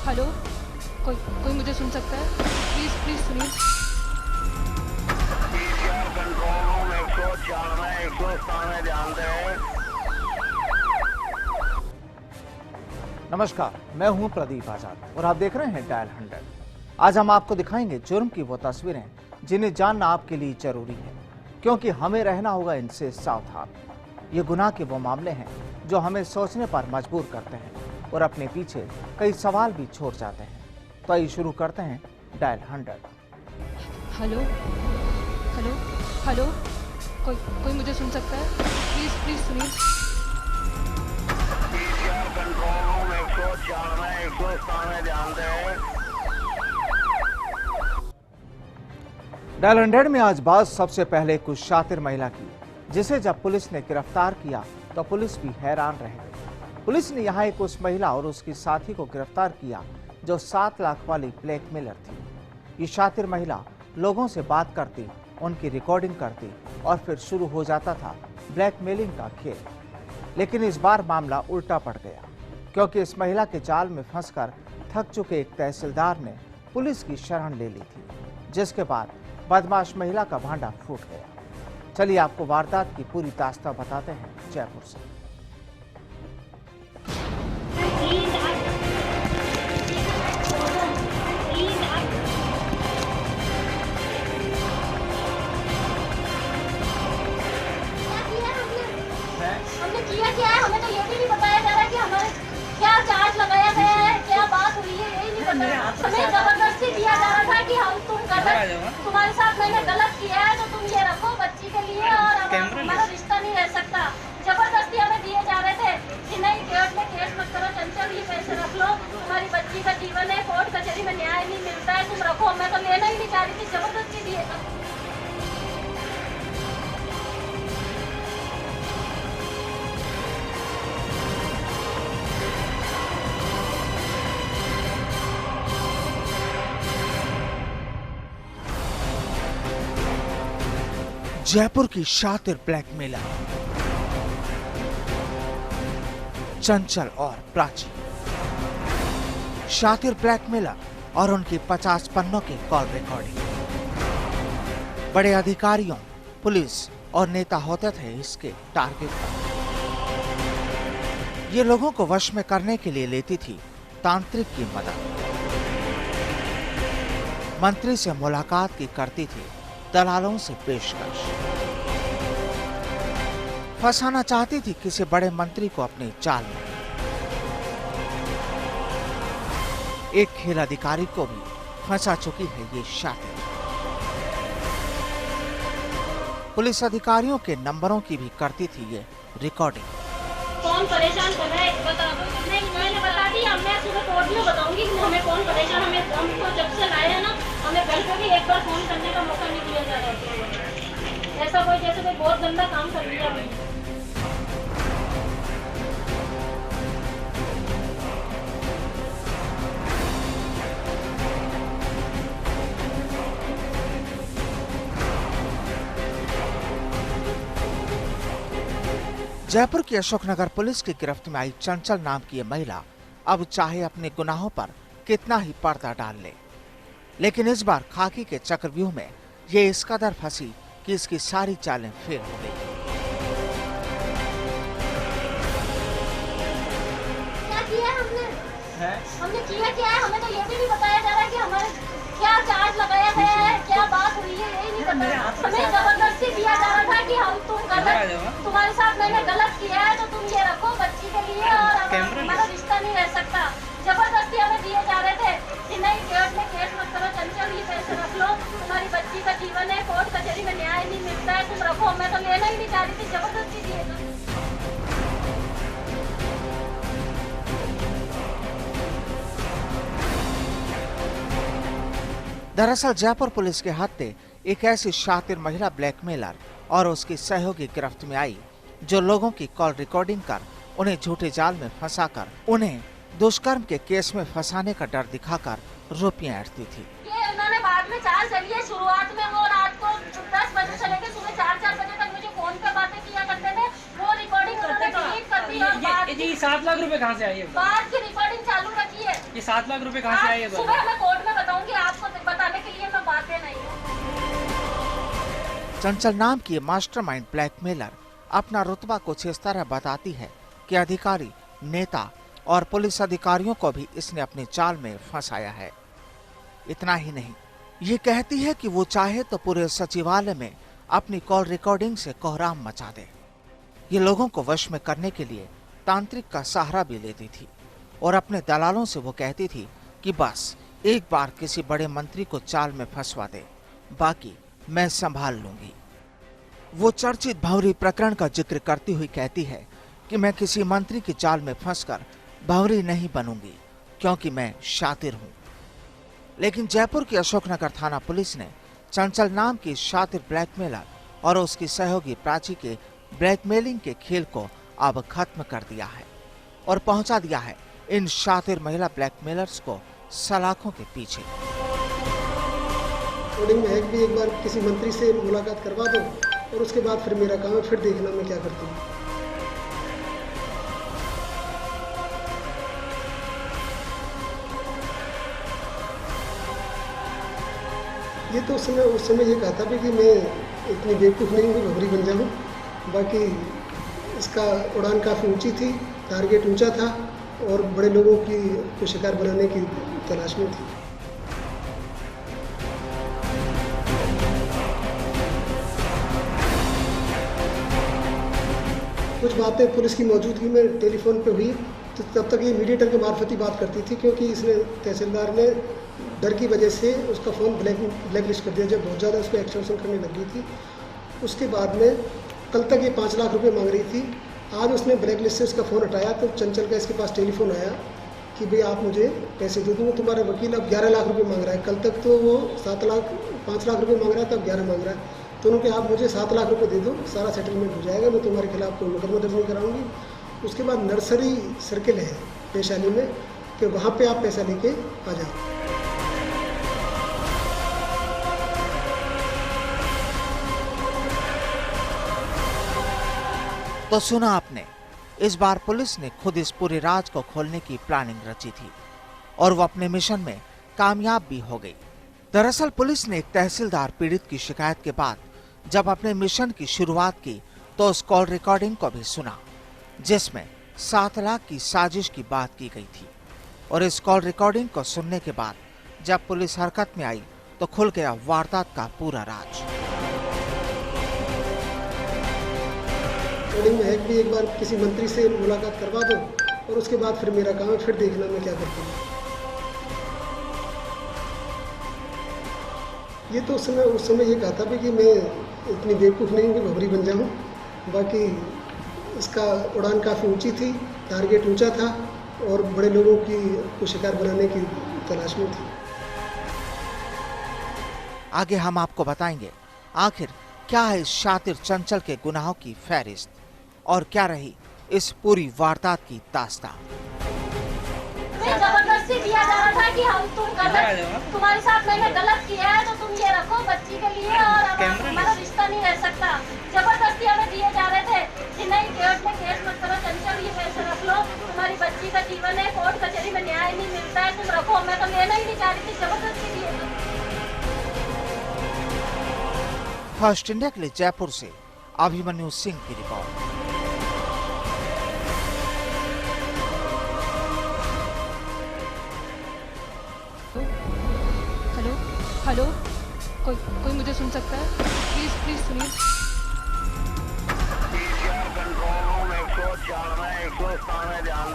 Hello, कोई कोई मुझे सुन सकता है? प्लीज प्लीज सुनिए। कंट्रोल रूम 104 में 197 में ध्यान दें। नमस्कार, मैं हूं प्रदीप आजाद और आप देख रहे हैं डायल 100। आज हम आपको दिखाएंगे जुर्म की वो तस्वीरें जिन्हें जानना आपके लिए जरूरी है, क्योंकि हमें रहना होगा इनसे सावधान। ये गुनाह के वो मामले हैं जो हमें सोचने पर मजबूर करते हैं और अपने पीछे कई सवाल भी छोड़ जाते हैं। तो आइए शुरू करते हैं डायल 100। हेलो हेलो हेलो, कोई मुझे सुन सकता है? प्लीज प्लीज सुनिए। कंट्रोल रूम 104 में 197 में ध्यान दें। डायल 100 में आज बात सबसे पहले कुछ शातिर महिला की, जिसे जब पुलिस ने गिरफ्तार किया तो पुलिस भी हैरान रह गई। पुलिस ने यहाँ एक उस महिला और उसकी साथी को गिरफ्तार किया जो 7 लाख वाली ब्लैकमेलर थी। ये शातिर महिला लोगों से बात करती, उनकी रिकॉर्डिंग करती और फिर शुरू हो जाता था ब्लैकमेलिंग का खेल। लेकिन इस बार मामला उल्टा पड़ गया, क्योंकि इस महिला के जाल में फंसकर थक चुके एक तहसीलदार ने पुलिस की शरण ले ली थी, जिसके बाद बदमाश महिला का भांडा फूट गया। चलिए आपको वारदात की पूरी दास्तां बताते हैं जयपुर से। हमने किया क्या है? हमें तो ये भी नहीं बताया जा रहा कि हमारे क्या चार्ज लगाया गया है, क्या बात हुई है, यही नहीं पता। हमें जबरदस्ती दिया जा रहा था कि हम तुम्हारे साथ मैंने गलत किया है तो तुम ये रखो बच्ची के लिए और हमारा रिश्ता नहीं रह सकता। जबरदस्ती हमें दिए जा रहे थे कि नहीं, कोर्ट में केस मत करो चंचल, ये पैसे रख लो, तुम्हारी बच्ची का जीवन है, कोर्ट कचहरी में न्याय नहीं मिलता है, तुम रखो। मैं तो लेना ही नहीं चाह रही थी, जबरदस्ती दिए। जयपुर की शातिर ब्लैकमेलर चंचल और प्राची। शातिर ब्लैकमेलर और उनकी 50 पन्नों की कॉल रिकॉर्डिंग। बड़े अधिकारियों, पुलिस और नेता होते थे इसके टारगेट पर। ये लोगों को वश में करने के लिए लेती थी तांत्रिक की मदद। मंत्री से मुलाकात की करती थी दलालों से पेशकश। फंसाना चाहती थी किसी बड़े मंत्री को अपने जाल में। एक खेल अधिकारी को भी फंसा चुकी है ये शातिर। पुलिस अधिकारियों के नंबरों की भी करती थी ये रिकॉर्डिंग। कौन परेशान कर रहा है बता दो। नहीं, मैंने बता दिया, मैं सुबह कोर्ट में बताऊंगी कि हमें कौन परेशान। हमें हमको जब से लाए हैं ना, हमें घर पे भी एक बार फोन करने का मौका नहीं दिया जा रहा है। ऐसा कोई जैसे कोई बहुत गंदा काम कर दिया भाई। जयपुर की अशोकनगर पुलिस की गिरफ्त में आई चंचल नाम की ये महिला अब चाहे अपने गुनाहों पर कितना ही पर्दा डाल ले, लेकिन इस बार खाकी के चक्रव्यूह में ये इस कदर फंसी कि इसकी सारी चालें फेल हो गई। क्या किया हमने किया क्या है? हमें तो ये भी नहीं बताया जा रहा कि हमारे क्या चार्ज लगाया गया है, क्या बात हुई है, यही नहीं पता। हमें जबरदस्ती दिया जा रहा था कि हम तुम्हारे साथ मैंने गलत किया है तो तुम ये रखो बच्ची के लिए और हमारा रिश्ता नहीं रह सकता। जबरदस्ती हमें दिए जा रहे थे कि नहीं, कोर्ट में केस मत करो चंचल, ये पैसे रख लो, तुम्हारी बच्ची का जीवन है, कोर्ट कचहरी में न्याय नहीं मिलता है, तुम रखो। मैं तो लेना ही नहीं चाह रही थी, जबरदस्ती दिए थे। दरअसल जयपुर पुलिस के हाथे एक ऐसी शातिर महिला ब्लैकमेलर और उसकी सहयोगी गिरफ्त में आई, जो लोगों की कॉल रिकॉर्डिंग कर उन्हें झूठे जाल में फंसाकर उन्हें दुष्कर्म के केस में फंसाने का डर दिखाकर रुपये ऐंठती थी। ये उन्होंने बाद में चाल चली है। शुरुआत में वो रात को 10 बजे से लेकर सुबह 4 बजे तक मुझे फोन पे बातें किया करते थे। वो रिकॉर्डिंग उन्होंने डिलीट कर दी और ये 7 लाख रुपए कहाँ से आई है? बाद की रिकॉर्डिंग चालू रखी है। ये 7 लाख रुपए कहाँ से आए ये बताओ? सुबह मैं कोर्ट में बताऊंगी, आपको बताने के लिए मैं बातें नहीं हूँ। चंचल नाम की मास्टरमाइंड ब्लैकमेलर अपना रुतबा कुछ इस तरह बताती है कि अधिकारी, नेता और पुलिस अधिकारियों को भी इसने अपने जाल में फंसाया है। इतना ही नहीं, ये कहती है कि वो चाहे तो पूरे सचिवालय में अपनी कॉल रिकॉर्डिंग से कोहराम मचा दे। ये लोगों को वश में करने के लिए तांत्रिक का सहारा भी लेती थी और अपने दलालों से वो कहती थी कि बस एक बार किसी बड़े मंत्री को चाल में फंसवा दे, बाकी मैं संभाल लूंगी। वो चर्चित भंवरी प्रकरण का जिक्र करती हुई कहती है कि मैं किसी मंत्री की चाल में फंसकर भंवरी नहीं बनूंगी क्योंकि मैं शातिर हूं। लेकिन जयपुर की अशोकनगर थाना पुलिस ने चंचल नाम की शातिर ब्लैकमेलर और उसकी सहयोगी प्राची के ब्लैकमेलिंग के खेल को अब खत्म कर दिया है और पहुंचा दिया है इन शातिर महिला ब्लैकमेलर्स को सलाखों के पीछे। रिकॉर्डिंग में है कि एक बार किसी मंत्री से मुलाकात करवा दो और उसके बाद फिर मेरा काम है, फिर देखना मैं क्या करती हूँ। ये तो उस समय ये कहा था कि मैं इतनी बेवकूफ़ नहीं हूँ कि भंवरी बन जाऊँ। बाकी इसका उड़ान काफ़ी ऊंची थी, टारगेट ऊंचा था और बड़े लोगों को शिकार बनाने की तलाश में थी। कुछ बातें पुलिस की मौजूदगी में टेलीफोन पे हुई तो तब तक ये मीडिएटर के मार्फत ही बात करती थी, क्योंकि इसने तहसीलदार ने डर की वजह से उसका फ़ोन ब्लैकलिस्ट कर दिया जब बहुत ज़्यादा उसको एक्सटॉर्शन करने लगी थी। उसके बाद में कल तक ये 5 लाख रुपए मांग रही थी। आज उसने ब्लैकलिस्ट से उसका फ़ोन हटाया तो चंचल का इसके पास टेलीफोन आया कि भाई आप मुझे पैसे दे दूँगा, तुम्हारा वकील अब 11 लाख रुपये मांग रहा है। कल तक तो वो 5 लाख रुपये मांग रहा था, अब 11 मांग रहा है। तो उन्होंने कहा आप मुझे 7 लाख रुपये दे दो, सारा सेटलमेंट हो जाएगा, मैं तुम्हारे खिलाफ कोई मुकदमा दर्ज नहीं कराऊंगी। उसके बाद नर्सरी सर्किल है वैशाली में कि वहाँ पे आप पैसा लेके आ जाओ। तो सुना आपने, इस बार पुलिस ने खुद इस पूरे राज को खोलने की प्लानिंग रची थी और वो अपने मिशन में कामयाब भी हो गई। दरअसल पुलिस ने एक तहसीलदार पीड़ित की शिकायत के बाद जब अपने मिशन की शुरुआत की तो उस कॉल रिकॉर्डिंग को भी सुना जिसमें 7 लाख की साजिश की बात की गई थी। और इस कॉल रिकॉर्डिंग को सुनने के बाद जब पुलिस हरकत में आई तो खुल गया वारदात का पूरा राज। रिकॉर्डिंग में है कि एक बार किसी मंत्री से मुलाकात करवा दो और उसके बाद फिर मेरा काम है, फिर देखना मैं क्या करती हूँ। ये तो उस समय ये कहा था कि मैं इतनी बेवकूफ़ नहीं हूँ कि भंवरी बन जाऊँ। बाकी इसका उड़ान काफ़ी ऊंची थी, टारगेट ऊंचा था और बड़े लोगों को शिकार बनाने की तलाश में थी। आगे हम आपको बताएंगे आखिर क्या है इस शातिर चंचल के गुनाहों की फहरिस्त और क्या रही इस पूरी वारदात की दास्तान। जबरदस्ती दिया जा रहा था कि हम तुम्हारे साथ मैंने गलत किया है तो तुम ये रखो बच्ची के लिए और हमारा रिश्ता नहीं रह सकता। जबरदस्ती हमें दिए जा रहे थे कि नहीं कोर्ट में केस मत करो चंचल, ये पैसे रख लो, तुम्हारी बच्ची का जीवन है, कोर्ट कचहरी में न्याय नहीं मिलता है, तुम रखो। मैं तो लेना ही नहीं चाह रही थी, जबरदस्ती दिए। फर्स्ट इंडिया के लिए जयपुर से अभिमन्यु सिंह की रिपोर्ट। हेलो हेलो, कोई मुझे सुन सकता है? प्लीज सुनिए। कंट्रोल रूम 104 में 197 ध्यान